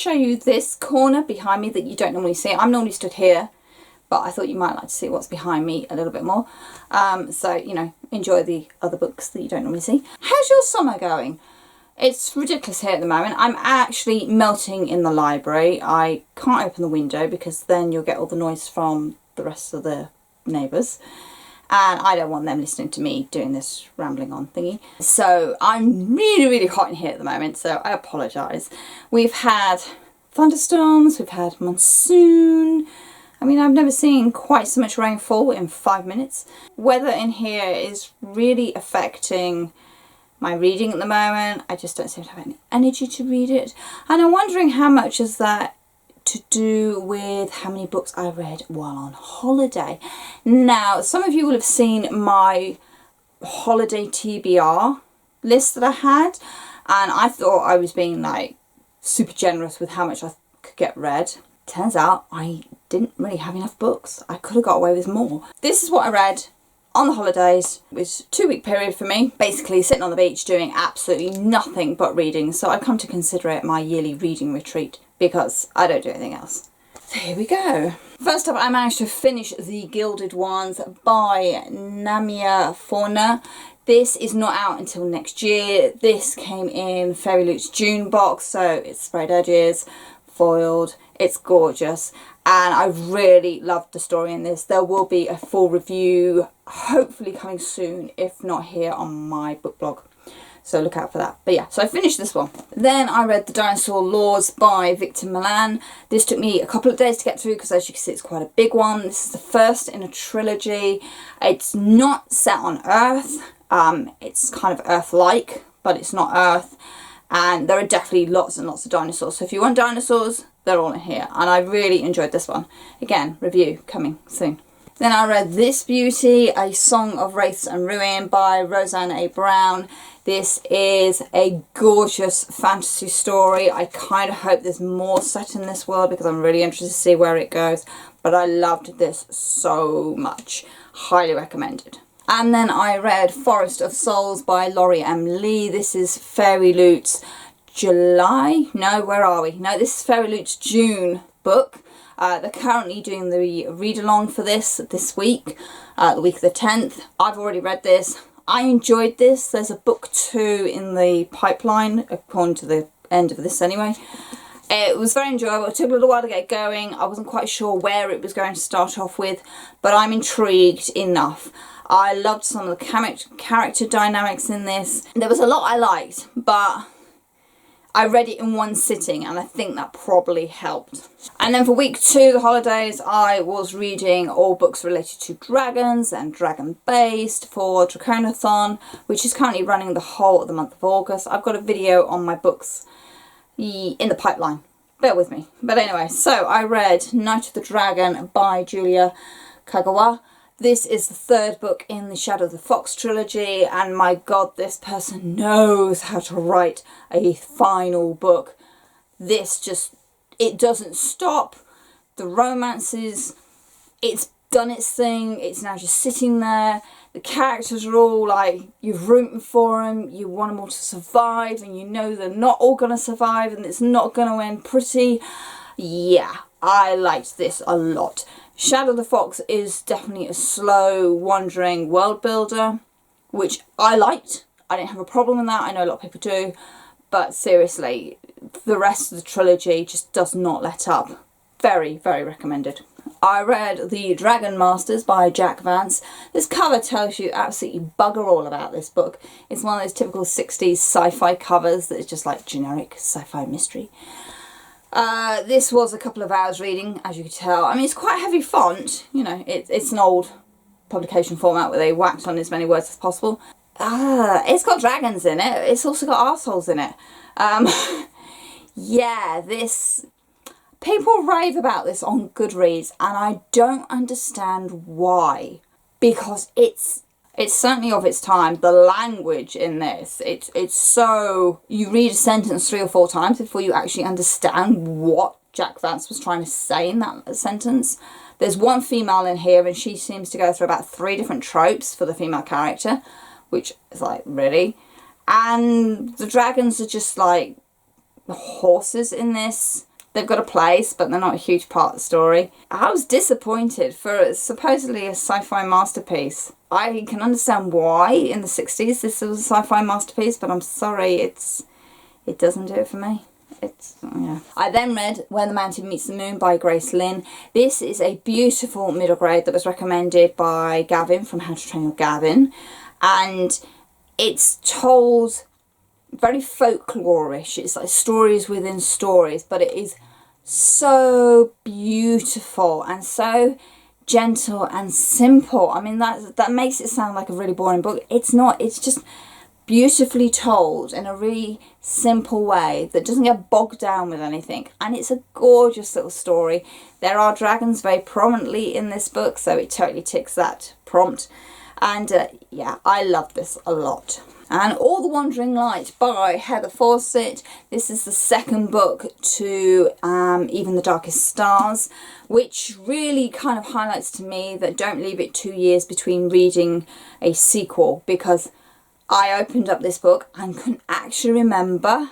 show you this corner behind me that you don't normally see. I'm normally stood here, but I thought you might like to see what's behind me a little bit more. So, you know, enjoy the other books that you don't normally see. How's your summer going? It's ridiculous here at the moment. I'm actually melting in the library. I can't open the window because then you'll get all the noise from the rest of the neighbours. And I don't want them listening to me doing this rambling on thingy. So I'm really, really hot in here at the moment, so I apologise. We've had thunderstorms, we've had monsoon. I mean, I've never seen quite so much rainfall in 5 minutes. Weather in here is really affecting my reading at the moment. I just don't seem to have any energy to read it. And I'm wondering how much is that to do with how many books I read while on holiday. Now, some of you will have seen my holiday TBR list that I had, and I thought I was being like super generous with how much I could get read. Turns out I didn't really have enough books. I could have got away with more. This is what I read on the holidays. It was a 2-week period for me, basically sitting on the beach doing absolutely nothing but reading. So I come to consider it my yearly reading retreat because I don't do anything else. So here we go. First up, I managed to finish The Gilded Ones by Namia Fauna. This is not out until next year. This came in Fairy Loot's June box, so it's sprayed edges, foiled, it's gorgeous, and I really loved the story in this. There will be a full review hopefully coming soon, if not here on my book blog. So look out for that. But yeah, so I finished this one. Then I read The Dinosaur Laws by Victor Milan. This took me a couple of days to get through because, as you can see, it's quite a big one. This is the first in a trilogy. It's not set on Earth. It's kind of Earth-like, but it's not Earth. And there are definitely lots and lots of dinosaurs. So if you want dinosaurs, they're all in here. And I really enjoyed this one. Again, review coming soon. Then I read this beauty, A Song of Wraiths and Ruin by Roseanne A. Brown. This is a gorgeous fantasy story. I kind of hope there's more set in this world because I'm really interested to see where it goes. But I loved this so much. Highly recommended. And then I read Forest of Souls by Laurie M. Lee. This is Fairy Loot's July? No, where are we? No, this is Fairy Loot's June book. They're currently doing the read-along for this week, the week of the 10th. I've already read this. I enjoyed this. There's a book 2 in the pipeline, according to the end of this anyway. It was very enjoyable. It took a little while to get going. I wasn't quite sure where it was going to start off with, but I'm intrigued enough. I loved some of the character dynamics in this. There was a lot I liked, but I read it in one sitting and I think that probably helped. And then for week 2, the holidays, I was reading all books related to dragons and dragon based for DraconAthon, which is currently running the whole of the month of August. I've got a video on my books in the pipeline. Bear with me. But anyway, so I read Night of the Dragon by Julia Kagawa. This is the 3rd book in the Shadow of the Fox trilogy, and my god, this person knows how to write a final book. This just, it doesn't stop. The romances, it's done its thing, it's now just sitting there. The characters are all like, you're rooting for them, you want them all to survive, and you know they're not all going to survive, and it's not going to end pretty. Yeah, I liked this a lot. Shadow of the Fox is definitely a slow, wandering world builder, which I liked. I didn't have a problem with that. I know a lot of people do. But seriously, the rest of the trilogy just does not let up. Very, very recommended. I read The Dragon Masters by Jack Vance. This cover tells you absolutely bugger all about this book. It's one of those typical 60s sci-fi covers that is just like generic sci-fi mystery. This was a couple of hours reading, as you can tell. I mean, it's quite heavy font. You know, it's an old publication format where they whacked on as many words as possible. It's got dragons in it. It's also got arseholes in it. Yeah, this... People rave about this on Goodreads, and I don't understand why. Because it's certainly of its time. The language in this, it's so... You read a sentence 3 or 4 times before you actually understand what Jack Vance was trying to say in that sentence. There's one female in here, and she seems to go through about 3 different tropes for the female character, which is like, really? And the dragons are just like horses in this. They've got a place, but they're not a huge part of the story. I was disappointed for supposedly a sci-fi masterpiece. I can understand why in the 60s this was a sci-fi masterpiece, but I'm sorry, it doesn't do it for me. Yeah. I then read Where the Mountain Meets the Moon by Grace Lynn. This is a beautiful middle grade that was recommended by Gavin from How to Train Your Gavin. And it's told very folklorish. It's like stories within stories, but it is so beautiful and so gentle and simple. I mean, that makes it sound like a really boring book. It's not. It's just beautifully told in a really simple way that doesn't get bogged down with anything, and it's a gorgeous little story. There are dragons very prominently in this book, so it totally ticks that prompt. And yeah, I love this a lot. And All the Wandering Light by Heather Fawcett. This is the second book to Even the Darkest Stars, which really kind of highlights to me that don't leave it 2 years between reading a sequel, because I opened up this book and couldn't actually remember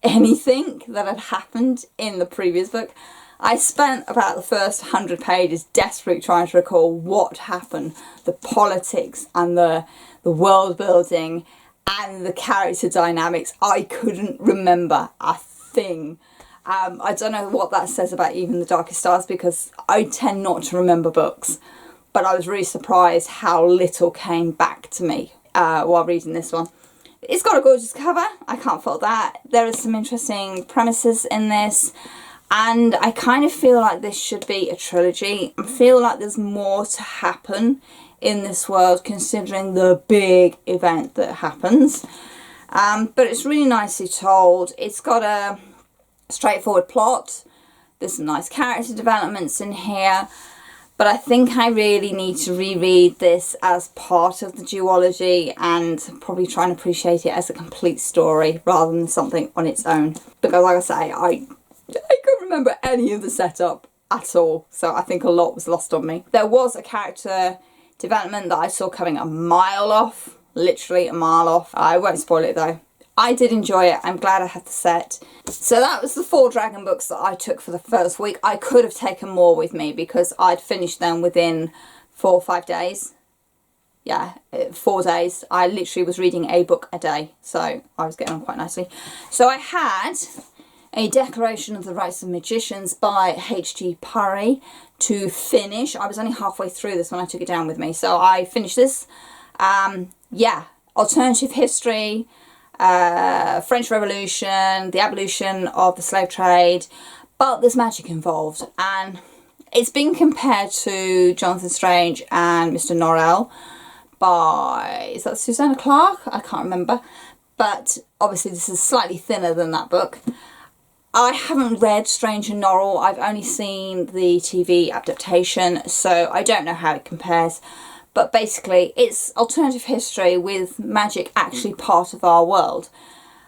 anything that had happened in the previous book. I spent about the first 100 pages desperately trying to recall what happened, the politics and the world building and the character dynamics. I couldn't remember a thing. I don't know what that says about Even the Darkest Stars, because I tend not to remember books, but I was really surprised how little came back to me while reading this one. It's got a gorgeous cover, I can't fault that. There are some interesting premises in this, and I kind of feel like this should be a trilogy. I feel like there's more to happen in this world considering the big event that happens. But it's really nicely told. It's got a straightforward plot. There's some nice character developments in here. But I think I really need to reread this as part of the duology and probably try and appreciate it as a complete story rather than something on its own. Because like I say, I couldn't remember any of the setup at all. So I think a lot was lost on me. There was a character development that I saw coming a mile off. Literally a mile off. I won't spoil it though. I did enjoy it. I'm glad I had the set. So that was the 4 dragon books that I took for the first week. I could have taken more with me because I'd finished them within 4 or 5 days. Yeah, 4 days. I literally was reading a book a day. So I was getting on quite nicely. So I had A Declaration of the Rights of Magicians by H.G. Parry to finish. I was only halfway through this when I took it down with me. So I finished this. Yeah, alternative history, French Revolution, the abolition of the slave trade, but there's magic involved, and it's been compared to Jonathan Strange and Mr. Norrell by, is that Susanna Clarke? I can't remember, but obviously this is slightly thinner than that book. I haven't read Strange and Norrell. I've only seen the TV adaptation, so I don't know how it compares. But basically, it's alternative history with magic actually part of our world.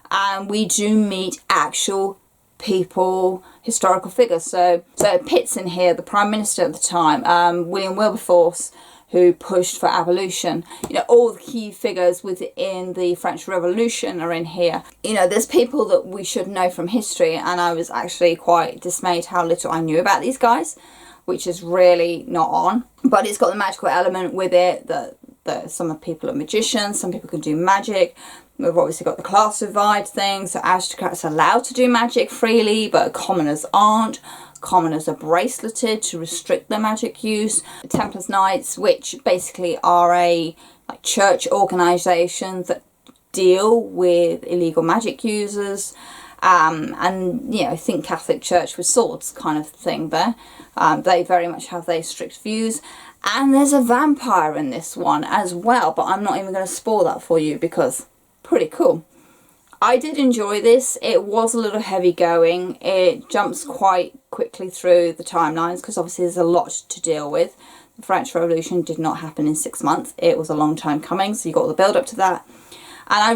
And we do meet actual people, historical figures. So Pitt's in here, the Prime Minister at the time, William Wilberforce, who pushed for abolition. You know, all the key figures within the French Revolution are in here. You know, there's people that we should know from history, and I was actually quite dismayed how little I knew about these guys, which is really not on. But it's got the magical element with it, that some people are magicians, some people can do magic. We've obviously got the class divide thing, so aristocrats are allowed to do magic freely, but commoners aren't. Commoners are braceleted to restrict their magic use. Templars Knights, which basically are a church organisation that deal with illegal magic users. And, you know, think Catholic Church with swords kind of thing there. They very much have their strict views. And there's a vampire in this one as well, but I'm not even going to spoil that for you because pretty cool. I did enjoy this. It was a little heavy going. It jumps quite quickly through the timelines because obviously there's a lot to deal with. The French Revolution did not happen in 6 months. It was a long time coming, so you got all the build up to that. And I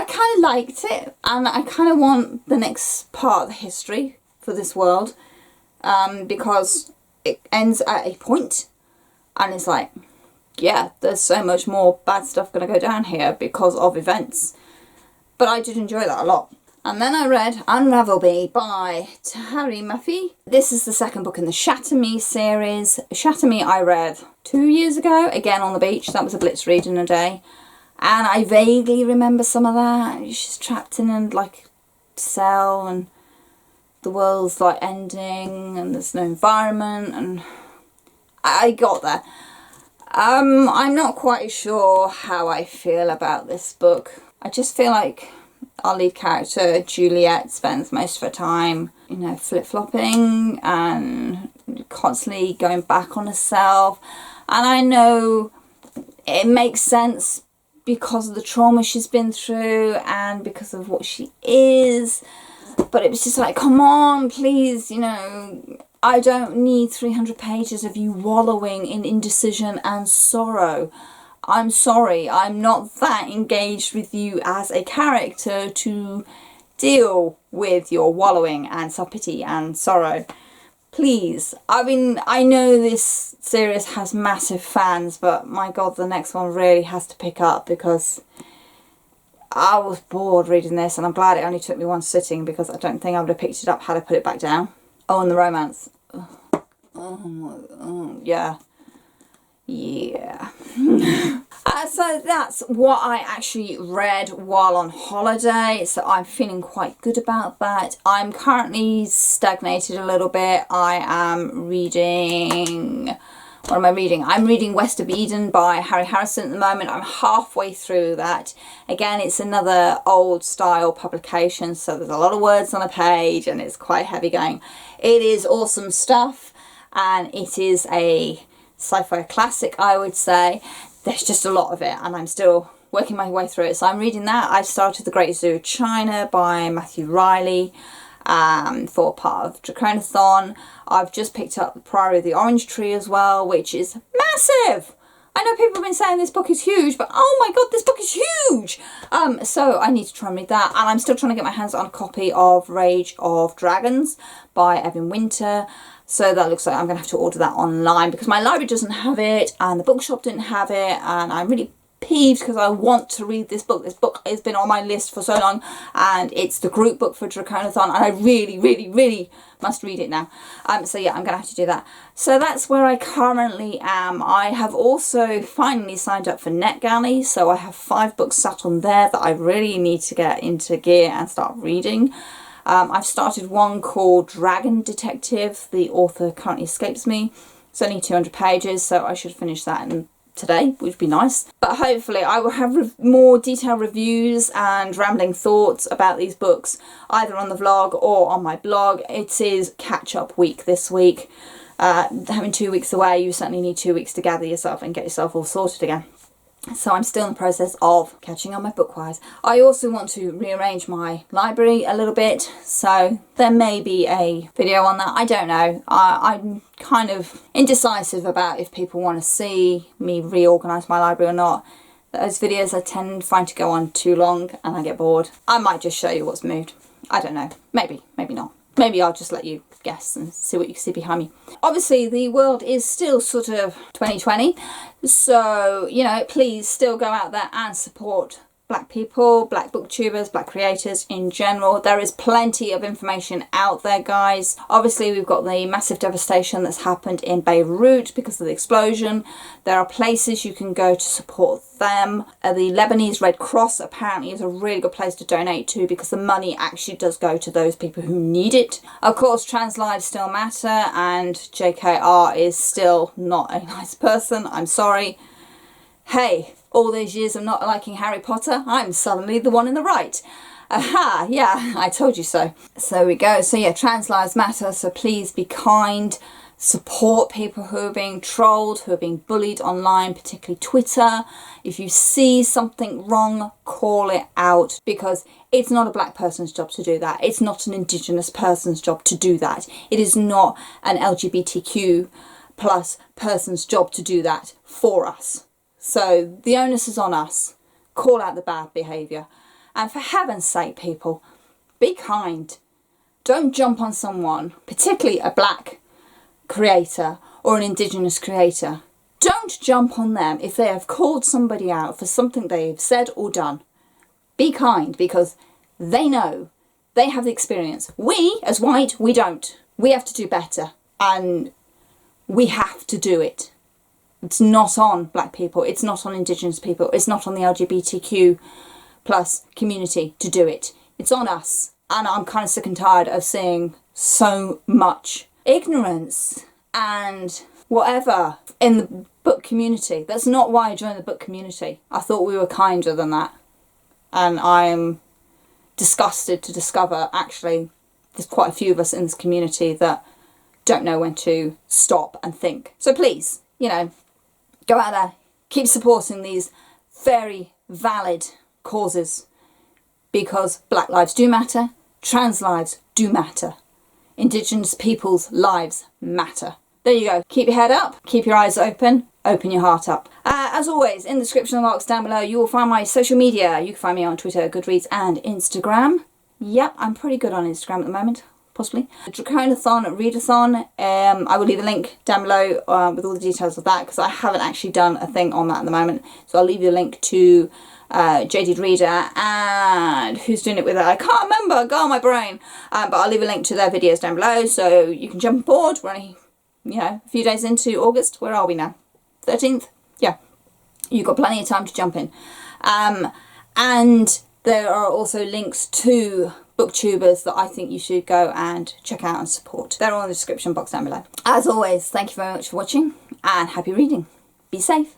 kind of liked it, and I kind of want the next part of the history for this world, because it ends at a point, and it's like, yeah, there's so much more bad stuff going to go down here because of events. But I did enjoy that a lot. And then I read Unravel Me by Terry Murphy. This is the second book in the Shatter Me series. Shatter Me I read 2 years ago, again on the beach. That was a blitz read in a day. And I vaguely remember some of that. She's trapped in a like cell and the world's like ending and there's no environment, and I got there. I'm not quite sure how I feel about this book. I just feel like our lead character, Juliet, spends most of her time, you know, flip-flopping and constantly going back on herself. And I know it makes sense because of the trauma she's been through and because of what she is. But it was just like, come on, please, you know, I don't need 300 pages of you wallowing in indecision and sorrow. I'm sorry, I'm not that engaged with you as a character to deal with your wallowing and self-pity and sorrow. Please. I mean, I know this series has massive fans, but my God, the next one really has to pick up because I was bored reading this, and I'm glad it only took me one sitting because I don't think I would have picked it up had I put it back down. Oh, and the romance. Yeah. Yeah. So that's what I actually read while on holiday, so I'm feeling quite good about that. I'm currently stagnated a little bit. I am reading... What am I reading? I'm reading West of Eden by Harry Harrison at the moment. I'm halfway through that. Again, it's another old style publication, so there's a lot of words on a page and it's quite heavy going. It is awesome stuff, and it is a sci-fi classic, I would say. There's just a lot of it, and I'm still working my way through it. So I'm reading that. I started The Great Zoo of China by Matthew Riley for part of DraconAthon. I've just picked up The Priory of the Orange Tree as well, which is massive. I know people have been saying this book is huge, but oh my God, this book is huge. So I need to try and read that. And I'm still trying to get my hands on a copy of Rage of Dragons by Evan Winter. So that looks like I'm going to have to order that online because my library doesn't have it and the bookshop didn't have it, and I'm really peeved because I want to read this book. This book has been on my list for so long, and it's the group book for DraconAthon, and I really, really, really must read it now. So yeah, I'm going to have to do that. So that's where I currently am. I have also finally signed up for NetGalley, so I have 5 books sat on there that I really need to get into gear and start reading. I've started one called Dragon Detective. The author currently escapes me. It's only 200 pages, so I should finish that today, which would be nice. But hopefully I will have more detailed reviews and rambling thoughts about these books, either on the vlog or on my blog. It is catch-up week this week. Having 2 weeks away, you certainly need 2 weeks to gather yourself and get yourself all sorted again. So I'm still in the process of catching on my bookwise. I also want to rearrange my library a little bit, so there may be a video on that. I don't know. I'm kind of indecisive about if people want to see me reorganise my library or not. Those videos I tend to find to go on too long and I get bored. I might just show you what's moved. I don't know. Maybe, maybe not. Maybe I'll just let you guess and see what you see behind me. Obviously, the world is still sort of 2020. So, you know, please still go out there and support Black people, Black booktubers, Black creators in general. There is plenty of information out there, guys. Obviously, we've got the massive devastation that's happened in Beirut because of the explosion. There are places you can go to support them. The Lebanese Red Cross apparently is a really good place to donate to because the money actually does go to those people who need it. Of course, trans lives still matter, and JKR is still not a nice person. I'm sorry. Hey, all those years of not liking Harry Potter, I'm suddenly the one in the right. Aha, yeah, I told you so. So there we go. So yeah, trans lives matter, so please be kind. Support people who are being trolled, who are being bullied online, particularly Twitter. If you see something wrong, call it out, because it's not a Black person's job to do that. It's not an Indigenous person's job to do that. It is not an LGBTQ plus person's job to do that for us. So the onus is on us. Call out the bad behaviour. And for heaven's sake, people, be kind. Don't jump on someone, particularly a Black creator or an Indigenous creator. Don't jump on them if they have called somebody out for something they've said or done. Be kind, because they know They have the experience. We, as white, we don't. We have to do better. And we have to do it. It's not on black people. It's not on indigenous people. It's not on the LGBTQ plus community to do it. It's on us. And I'm kind of sick and tired of seeing so much ignorance and whatever in the book community. That's not why I joined the book community. I thought we were kinder than that. And I'm disgusted to discover actually there's quite a few of us in this community that don't know when to stop and think. So please, you know, go out there, keep supporting these very valid causes, because black lives do matter, trans lives do matter, indigenous people's lives matter. There you go. Keep your head up, keep your eyes open, open your heart up. As always, in the description box down below, you will find my social media. You can find me on Twitter, Goodreads, and Instagram. Yep, I'm pretty good on Instagram at the moment, possibly. DraconAthon, Readathon. I will leave a link down below with all the details of that, because I haven't actually done a thing on that at the moment. So I'll leave you a link to JD Reader and who's doing it with it. I can't remember, go on my brain. But I'll leave a link to their videos down below, so you can jump aboard. We're only, you know, a few days into August. Where are we now? 13th? Yeah. You've got plenty of time to jump in. And there are also links to Booktubers that I think you should go and check out and support. They're all in the description box down below. As always, thank you very much for watching and happy reading. Be safe.